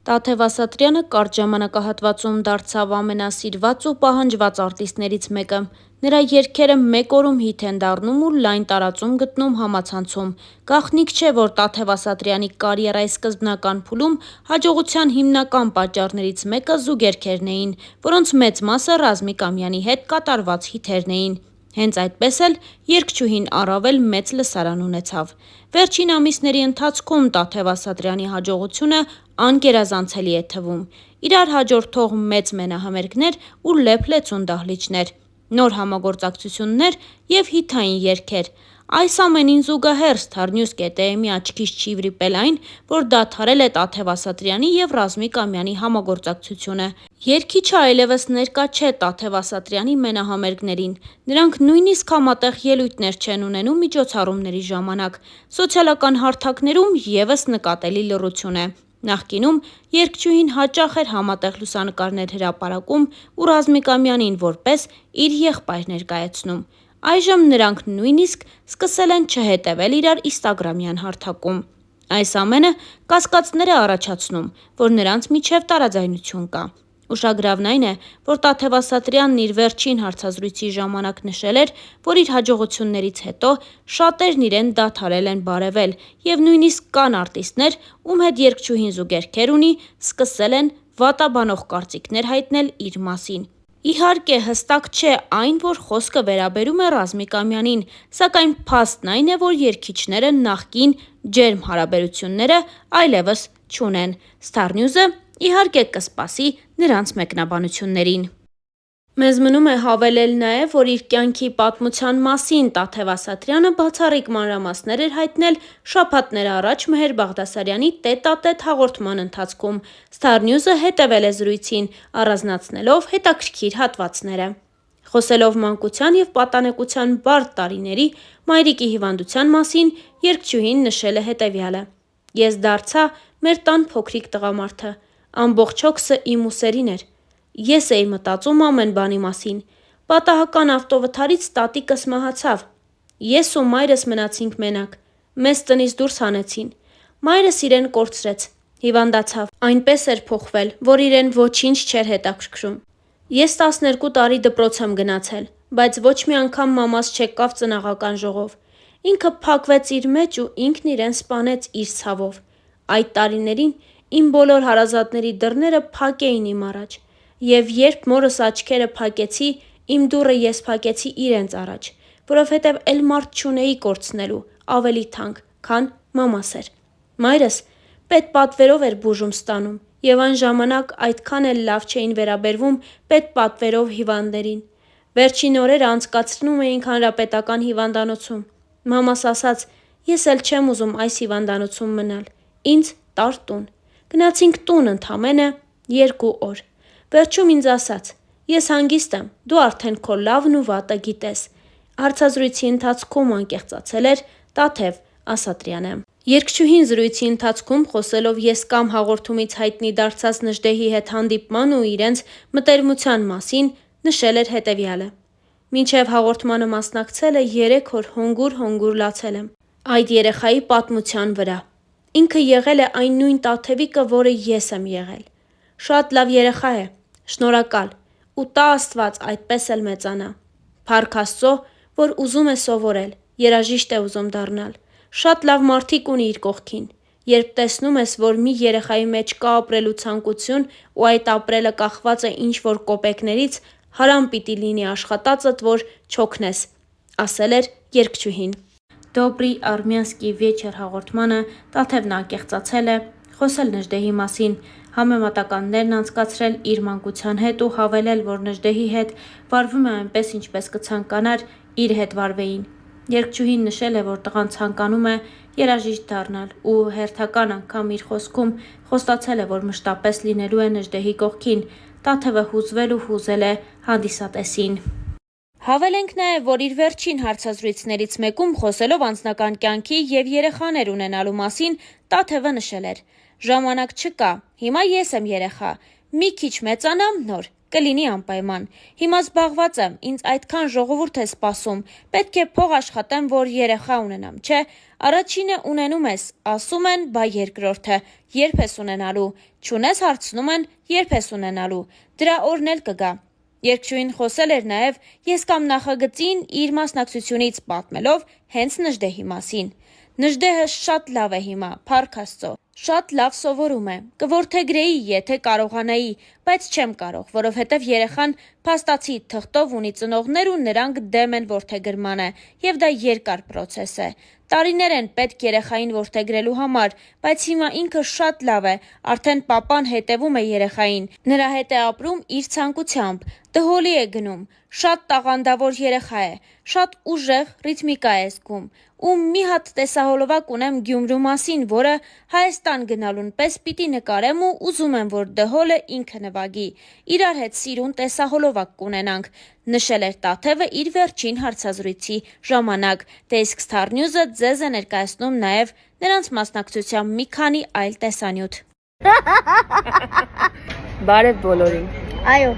Տաթև Ասատրյանը կարճ ժամանակահատվածում դարձավ ամենասիրված ու պահանջված արտիստներից մեկը։ Նրա երգերը մեկ օրում հիթ են դառնում ու լայն տարածում գտնում համացանցում։ Գաղտնիք չէ, որ Տաթև Ասատրյանի կարիերայի սկզբնական փուլում հաջողության հիմնական պատճառներից մեկը զուգերգերն էին, որոնց մեծ մասը Ռազմիկ Ամյանի հետ կատարված հիթերն էին։ Հենց այդպես էլ երգչուհին առավել մեծ լսարան ունեցավ։ Վերջին ամիսների ընթացքում Տաթև Ասատրյանի հաջողությունը անգերազանցելի է թվում։ Իրար հաջորդող մեծ մենահամերգներ ու լեփ-լեցուն դահլիճներ, նոր համագործակցություններ և հիթային երգեր։ Այս ամենին զուգահեռ Starnews.am-ի աչքից չի վրիպել այն, որ դադարել է Տաթև Ասատրյանի և Ռազմիկ Ամյանի համագործակցությունը։ Երգիչը այլևս ներկա չէ Տաթև Ասատրյանի մենահամերգներին, նրանք նույնիսկ համատեղ ելույթներ չեն ունենում միջոցառումների ժամանակ։ Սոցիալական հարթակներում ևս նկատելի լռություն է։ Նախկինում երգչուհին հաճախ էր համատեղ լուսանկարներ հրապարակում ու Ռազմիկ Ամյանին որպես իր եղբայր ներկայացնում։ Այժմ նրանք նույնիսկ սկսել են չհետևել իրար ինստագրամյան հարթակում։ Այս ամենը կասկածներ է առաջացնում, որ նրանց միջև տարաձայնություն կա։ Ուշագրավն այն է, որ Տաթև Ասատրյանն իր վերջին հարցազրույցի ժամանակ նշել էր, որ իր հաջողություններից հետո շատերն իրեն դադարել են բարևել և նույնիսկ կան արտիստներ, ում հետ երգչուհին զուգերգեր ունի, սկսել են վատաբանող կարծիքներ հայտնել իր մասին։ Իհարկե, հստակ չէ այն, որ խոսքը վերաբերում է Ռազմիկ Ամյանին, սակայն փաստն այն է, որ երգիչները նախկին ջերմ հարաբերությունները այլևս չունեն։ Starnews-ը, իհարկե, կսպասի նրանց մեկնաբանություններին։ Մեզ մնում է հավելել նաև, որ իր կյանքի պատմության մասին Տաթև Ասատրյանը բացառիկ մանրամասներ էր հայտնել շաբաթներ առաջ Մեհեր Բաղդասարյանի տետ-ա-տետ հաղորդման ընթացքում։ Starnews-ը հետևել է զրույցին, առանձնացնելով հետաքրքիր հատվածները։ Խոսելով մանկության և պատանեկության բարդ տարիների, մայրիկի հիվանդության մասին, երգչուհին նշել է հետևյալը. «Ես դարձա մեր տան փոքրիկ տղամարդը, ամբողջ հոգսը իմ ուսերին էր։ Ես էի մտածում ամեն բանի մասին։ Պատահական ավտովթարից տատիկս մահացավ։ Ես ու մայրս մնացինք մենակ։ Մեզ տնից դուրս հանեցին։ Մայրս իրեն կորցրեց, հիվանդացավ, այնպես էր փոխվել, որ իրեն ոչինչ չէր հետաքրքրում։ Ես 12 տարի դպրոց եմ գնացել, բայց ոչ մի անգամ մամաս չեկավ ծնաղական ժողով։ Ինքը փակվեց իր մեջ ու ինքն իրեն սպանեց իր ցավով։ Այդ տարիներին իմ բոլոր հարազատների դռները փակ էին իմ առաջ, և երբ մորս աչքերը փակեցի, իմ դուռը ես փակեցի իրենց առաջ, որովհետև էլ մարդ չունեի կորցնելու, ավելի թանկ, քան մամաս էր։ Մայրս պետպատվերով էր բուժում ստանում, և այն ժամանակ այդքան էլ լավ չէին վերաբերվում պետպատվերով հիվանդներին։ Վերջին օրերը անցկացնում էինք հանրապետական հիվանդանոցում։ Մամաս ասաց՝ ես էլ չեմ ուզում այս հիվանդանոցում մնալ, ինձ տար տուն։ Գնացինք տուն ընդամենը 2 օր։ Վերջում ինձ ասաց՝ ես հանգիստ եմ, դու արդեն քո լավն ու վատը գիտես։ Հարցազրույցի ընթացքում անկեղծացել էր Տաթև Ասատրյանը։ Երգչուհին զրույցի ընթացքում խոսելով «Ես կամ» հաղորդումից հայտնի դարձած Նժդեհի հետ հանդիպման ու իրենց մտերմության մասին, նշել էր հետևյալը. «Մինչև հաղորդմանը մասնակցելը 3 օր հոնգուր լացել եմ այդ երեխայի պատմության վրա։ Ինքը եղել է այն նույն Տաթևիկը, որը ես եմ եղել։ Շատ լավ երեխա է, շնորհակալ, ու տա Աստված այդպես էլ մեծանա։ Փառք Աստծո, որ ուզում է սովորել, երաժիշտ է ուզում դառնալ։ Շատ լավ մարդիկ ունի իր կողքին։ Երբ տեսնում ես, որ մի երեխայի մեջ կա ապրելու ցանկություն ու այդ ապրելը կախված է ինչ-որ կոպեկներից, հարամ պիտի լինի աշխատածդ, որ չօգնես», ասել էր երգչուհին։ «Դոբրի արմյանսկի վեչեր» հաղորդմանը Տաթևն անկեղծացել է, խոսել Նժդեհի մասին, համեմատականներն անցկացրել իր մանկության հետ ու հավելել, որ Նժդեհի հետ վարվում է այնպես, ինչպես կցանկանար իր հետ վարվեին։ Երգչուհին նշել է, որ տղան ցանկանում է երաժիշտ դառնալ ու հերթական անգամ իր խոսքում խոստացել է, որ մշտապես լինելու է Նժդեհի կողքին։ Տաթևը հուզվել ու հուզել է հանդիսատեսին։ Հավելենք նաև, որ իր վերջին հարցազրույցներից մեկում խոսելով անձնական կյանքի և երեխաներ ունենալու մասին, Տաթևը նշել էր. «Ժամանակ չկա, հիմա ես եմ երեխա, մի քիչ մեծանամ նոր, կլինի անպայման։ Հիմա զբաղված եմ, ինձ այդքան ժողովուրդ է սպասում, պետք է փող աշխատեմ, որ երեխա ունենամ, չէ, առաջինը ունենում ես, ասում են, բա երկրորդը, երբ ես ունենալու, չունես հարցնում են, երբ ես ունենալու, դրա օրն էլ կգա։ Երգչուհին խոսել էր նաև Ես կամ նախագծին իր մասնակցությունից պատմելով հենց Նժդեհի մասին։ Նժդեհը շատ լավ է հիմա, փառք Աստծո, շատ լավ սովորում է, կորդեգրեի, եթե կարողանայի, բայց չեմ կարող, որովհետև երեխան փաստացի թղթով ունի ծնողներ ու նրանք դեմ են որդեգրմանը, եւ դա երկար պրոցես է։ Տարիներ են պետք երեխային որդեգրելու համար, բայց հիմա ինքը շատ լավ է, արդեն պապան հետևում է երեխային, նրա հետ է ապրում իր ցանկությամբ, դհոլի է գնում, շատ տաղանդավոր երեխա է, շատ ուժեղ ռիթմիկա է զգում, ու մի հատ տեսահոլովակ ունեմ Գյումրու մասին, որը Հայաստան գնալուն պես պիտի նկարեմ ու ուզում եմ, որ դհոլը ինքը նվագի, իրար հետ սիրուն տեսահոլովակ կունենանք, նշել էր Տաթևը իր վերջին հարցազրույցի ժամանակ, դե իսկ Star News-ը ձեզ է ներկայացնում նաև նրանց մասնակցության մի քանի այլ տեսանյութ։ Բարև բոլորին։ Այո,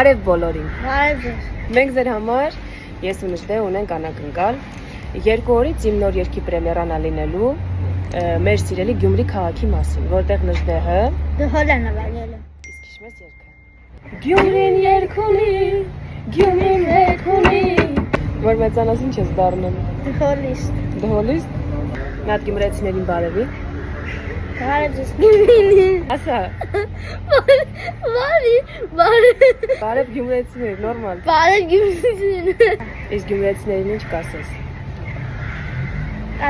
Բարև բոլորին։ բարև ձեզ։ Մենք ձեր համար ես ու Նժդեհ ունենք անակնկալ 2 օրից իմ նոր երգի պրեմիերան լինելու մեր սիրելի Գյումրի քաղաքի մասին, որտեղ Նժդեհը Դհոլ է նվագել։ իսկ հիշում ես երգը։ Գյումրին երգ ունի, Գյումրին երգ ունի։ Որ մեծանաս ինչ ես դառնում։ Դհոլիստ։ Դհոլիստ։ Մի հատ գյումրեցիներին բարևի։ Բարև ձեզ։ Գյումրին։ Ասա։ Բարև գյումրեցիներ, նորմալ։ Բարև Գյումրին։ Իսկ գյումրեցիներին ինչ կասես։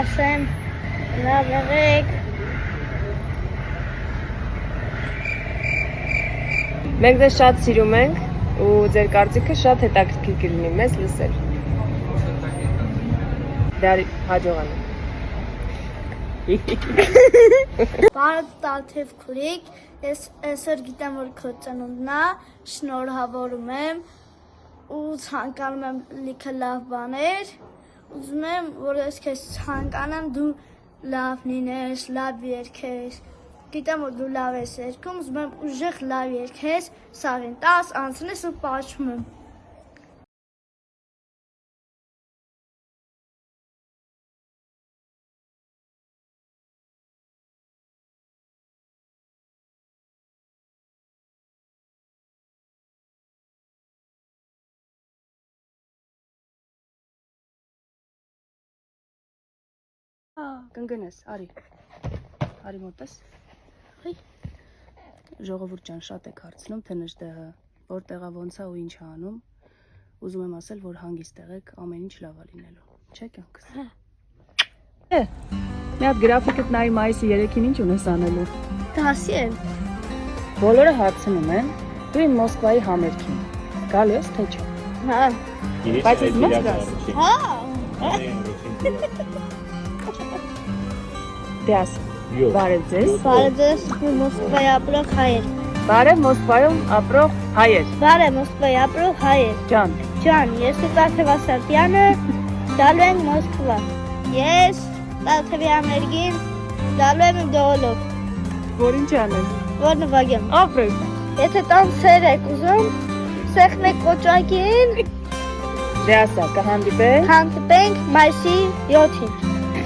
Ասեմ, լավ եղեք։ Մենք ձեզ շատ սիրում ենք ու ձեր կարծիքը շատ հետաքրքիր կլինի մեզ լսել։ Դարի հաջողանը։ Բարև Տաթև քուրիկ, ես այսօր գիտեմ, որ քո ծնունդն է, շնորհավորում եմ ու ցանկանում եմ լիքը լավ բաներ։ Ուզում եմ, որ ես քեզ ցանկանամ դու լավ լինես, լավ երգես։ Գիտեմ, որ դու լավ ես երգում, ուզում եմ ուժեղ լավ երգես, սաղին 10 անցնես ու պաշտում եմ։ Կընկնես, արի մոտես։ Ժողովուրդ ջան, շատ եք հարցնում, թե Նժդեհը որտեղա ոնց է ու ինչ է անում։ Ուզում եմ ասել, որ հանգիստ եղեք, ամեն ինչ լավ է լինելու։ Չէ՞ կյանքս։ Մի հատ գրաֆիկդ նայի մայիսի 3-ին ինչ ունես անելու։ Դասի եմ։ Բոլորը հարցնում են, դու իմ Մոսկվայի համերգին գալու ես թե չէ։ Հա։ Բայց ես մոտ գաս։ Հա։ Դե ասա։ Բարև ձեզ։ Բարև ձեզ, Մոսկվայի ապրող հայեր։ Բարև Մոսկվայում ապրող հայեր։ Բարև Մոսկվայի ապրող հայեր։ Ջան, Ջան, ես ու Տաթև Ասատյանը գալու ենք Մոսկվա։ Ես Տաթևի համերգին գալու եմ իմ դհոլով, որ ինչ անես։ որ նվագեմ։ Ապրես։ Եթե տանցեր եք ուզում, սեղմեք կոճակին, Դե ասա, կհանդիպենք։ հանդիպենք մայիսի 7-ին։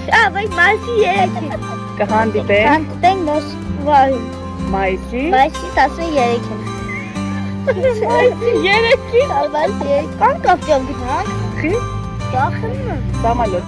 Բայց մայիսի 3-ին։ Կհանդիպենք Հանդիպենք Մոսկվայում, մայիսի մայիսի 13-ին։ Մայիսի 3-ին։ Մայիսի 3-ին։ Կան կապյով գնանք։ Խի Կախնում եմ։ Սամալոտ